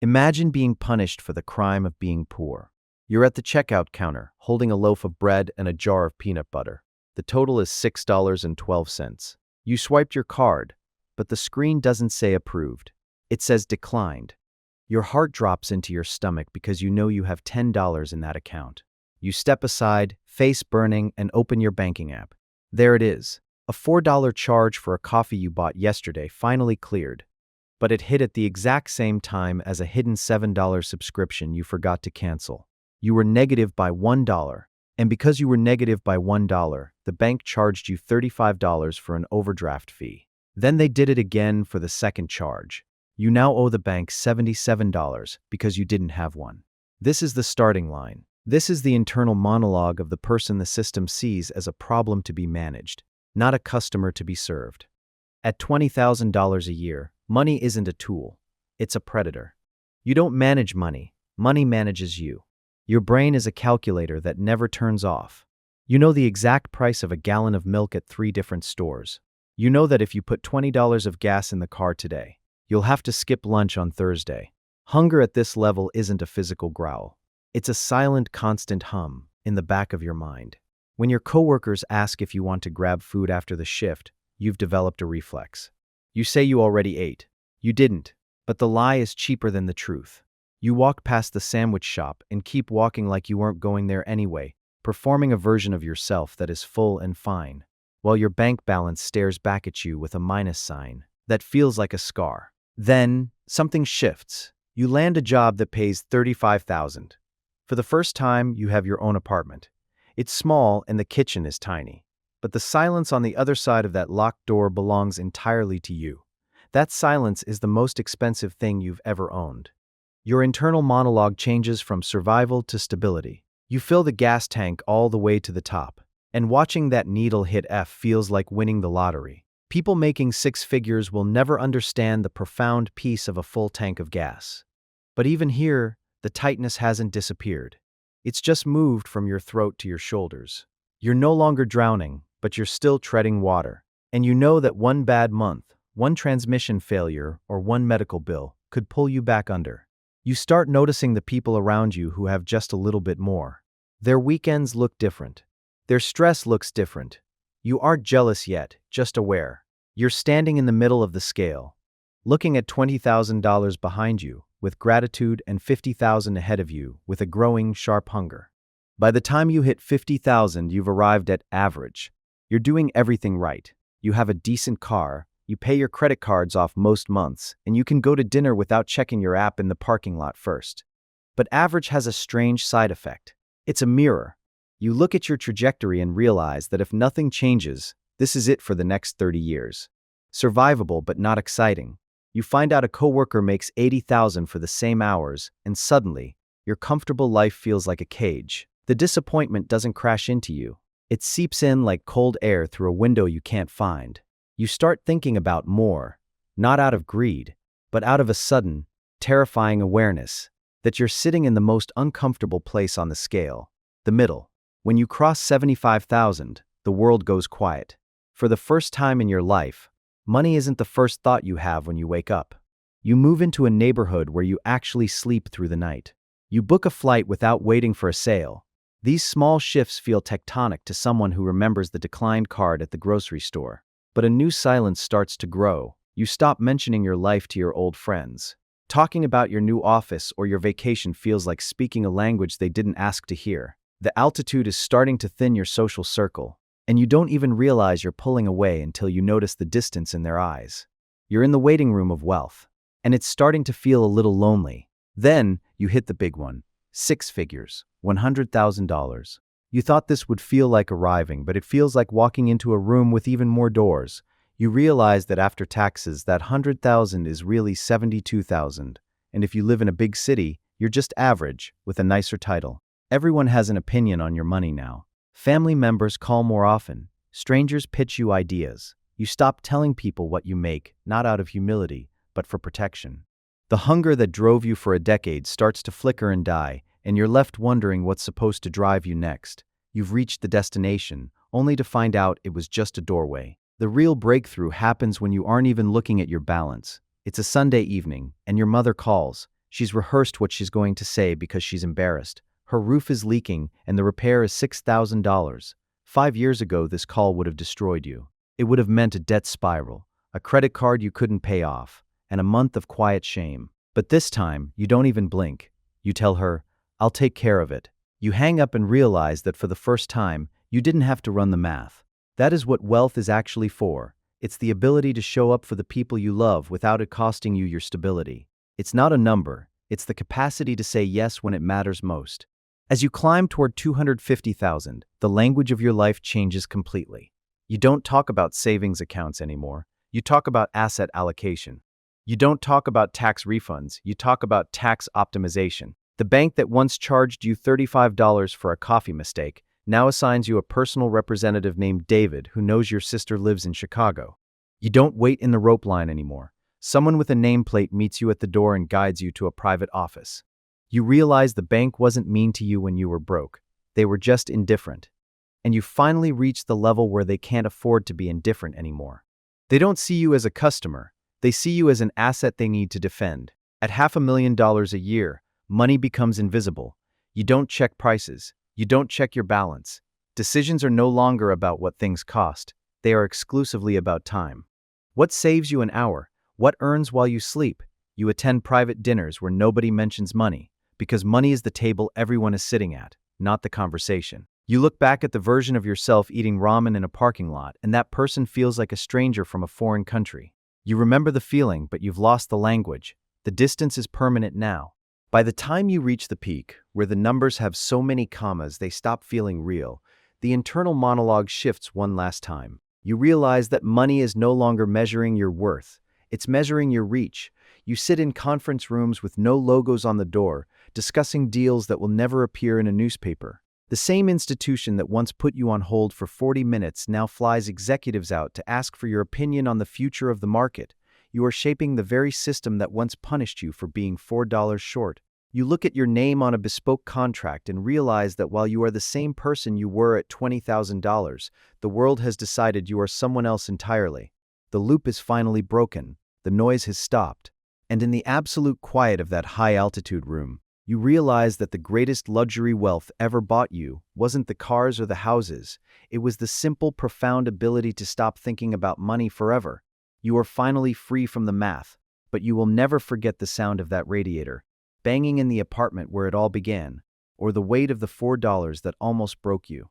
Imagine being punished for the crime of being poor. You're at the checkout counter, holding a loaf of bread and a jar of peanut butter. The total is $6.12. You swiped your card, but the screen doesn't say approved. It says declined. Your heart drops into your stomach because you know you have $10 in that account. You step aside, face burning, and open your banking app. There it is. A $4 charge for a coffee you bought yesterday finally cleared. But it hit at the exact same time as a hidden $7 subscription you forgot to cancel. You were negative by $1. And because you were negative by $1, the bank charged you $35 for an overdraft fee. Then they did it again for the second charge. You now owe the bank $77 because you didn't have one. This is the starting line. This is the internal monologue of the person the system sees as a problem to be managed, not a customer to be served. At $20,000 a year, money isn't a tool. It's a predator. You don't manage money. Money manages you. Your brain is a calculator that never turns off. You know the exact price of a gallon of milk at 3 different stores. You know that if you put $20 of gas in the car today, you'll have to skip lunch on Thursday. Hunger at this level isn't a physical growl. It's a silent, constant hum in the back of your mind. When your coworkers ask if you want to grab food after the shift, you've developed a reflex. You say you already ate. You didn't, but the lie is cheaper than the truth. You walk past the sandwich shop and keep walking like you weren't going there anyway, performing a version of yourself that is full and fine, while your bank balance stares back at you with a minus sign that feels like a scar. Then, something shifts. You land a job that pays $35,000. For the first time, you have your own apartment. It's small and the kitchen is tiny. But the silence on the other side of that locked door belongs entirely to you. That silence is the most expensive thing you've ever owned. Your internal monologue changes from survival to stability. You fill the gas tank all the way to the top, and watching that needle hit F feels like winning the lottery. People making 6 figures will never understand the profound peace of a full tank of gas. But even here, the tightness hasn't disappeared. It's just moved from your throat to your shoulders. You're no longer drowning, but you're still treading water. And you know that one bad month, one transmission failure, or one medical bill could pull you back under. You start noticing the people around you who have just a little bit more. Their weekends look different. Their stress looks different. You aren't jealous yet, just aware. You're standing in the middle of the scale, looking at $20,000 behind you, with gratitude, and $50,000 ahead of you, with a growing, sharp hunger. By the time you hit $50,000, you've arrived at average. You're doing everything right. You have a decent car, you pay your credit cards off most months, and you can go to dinner without checking your app in the parking lot first. But average has a strange side effect. It's a mirror. You look at your trajectory and realize that if nothing changes, this is it for the next 30 years. Survivable but not exciting. You find out a coworker makes $80,000 for the same hours, and suddenly, your comfortable life feels like a cage. The disappointment doesn't crash into you. It seeps in like cold air through a window you can't find. You start thinking about more, not out of greed, but out of a sudden, terrifying awareness that you're sitting in the most uncomfortable place on the scale, the middle. When you cross 75,000, the world goes quiet. For the first time in your life, money isn't the first thought you have when you wake up. You move into a neighborhood where you actually sleep through the night. You book a flight without waiting for a sale. These small shifts feel tectonic to someone who remembers the declined card at the grocery store. But a new silence starts to grow. You stop mentioning your life to your old friends. Talking about your new office or your vacation feels like speaking a language they didn't ask to hear. The altitude is starting to thin your social circle, and you don't even realize you're pulling away until you notice the distance in their eyes. You're in the waiting room of wealth, and it's starting to feel a little lonely. Then, you hit the big one. 6 figures, $100,000. You thought this would feel like arriving, but it feels like walking into a room with even more doors. You realize that after taxes, that $100,000 is really $72,000, and if you live in a big city, you're just average, with a nicer title. Everyone has an opinion on your money now. Family members call more often. Strangers pitch you ideas. You stop telling people what you make, not out of humility, but for protection. The hunger that drove you for a decade starts to flicker and die, and you're left wondering what's supposed to drive you next. You've reached the destination, only to find out it was just a doorway. The real breakthrough happens when you aren't even looking at your balance. It's a Sunday evening, and your mother calls. She's rehearsed what she's going to say because she's embarrassed. Her roof is leaking and the repair is $6,000. 5 years ago, this call would have destroyed you. It would have meant a debt spiral, a credit card you couldn't pay off, and a month of quiet shame. But this time, you don't even blink. You tell her, "I'll take care of it." You hang up and realize that for the first time, you didn't have to run the math. That is what wealth is actually for. It's the ability to show up for the people you love without it costing you your stability. It's not a number, it's the capacity to say yes when it matters most. As you climb toward 250,000, the language of your life changes completely. You don't talk about savings accounts anymore. You talk about asset allocation. You don't talk about tax refunds. You talk about tax optimization. The bank that once charged you $35 for a coffee mistake now assigns you a personal representative named David who knows your sister lives in Chicago. You don't wait in the rope line anymore. Someone with a nameplate meets you at the door and guides you to a private office. You realize the bank wasn't mean to you when you were broke. They were just indifferent. And you finally reach the level where they can't afford to be indifferent anymore. They don't see you as a customer. They see you as an asset they need to defend. At $500,000 a year, money becomes invisible. You don't check prices. You don't check your balance. Decisions are no longer about what things cost. They are exclusively about time. What saves you an hour? What earns while you sleep? You attend private dinners where nobody mentions money, because money is the table everyone is sitting at, not the conversation. You look back at the version of yourself eating ramen in a parking lot, and that person feels like a stranger from a foreign country. You remember the feeling, but you've lost the language. The distance is permanent now. By the time you reach the peak, where the numbers have so many commas they stop feeling real, the internal monologue shifts one last time. You realize that money is no longer measuring your worth. It's measuring your reach. You sit in conference rooms with no logos on the door, discussing deals that will never appear in a newspaper. The same institution that once put you on hold for 40 minutes now flies executives out to ask for your opinion on the future of the market. You are shaping the very system that once punished you for being $4 short. You look at your name on a bespoke contract and realize that while you are the same person you were at $20,000, the world has decided you are someone else entirely. The loop is finally broken. The noise has stopped. And in the absolute quiet of that high-altitude room, you realize that the greatest luxury wealth ever bought you wasn't the cars or the houses. It was the simple, profound ability to stop thinking about money forever. You are finally free from the math, but you will never forget the sound of that radiator banging in the apartment where it all began, or the weight of the $4 that almost broke you.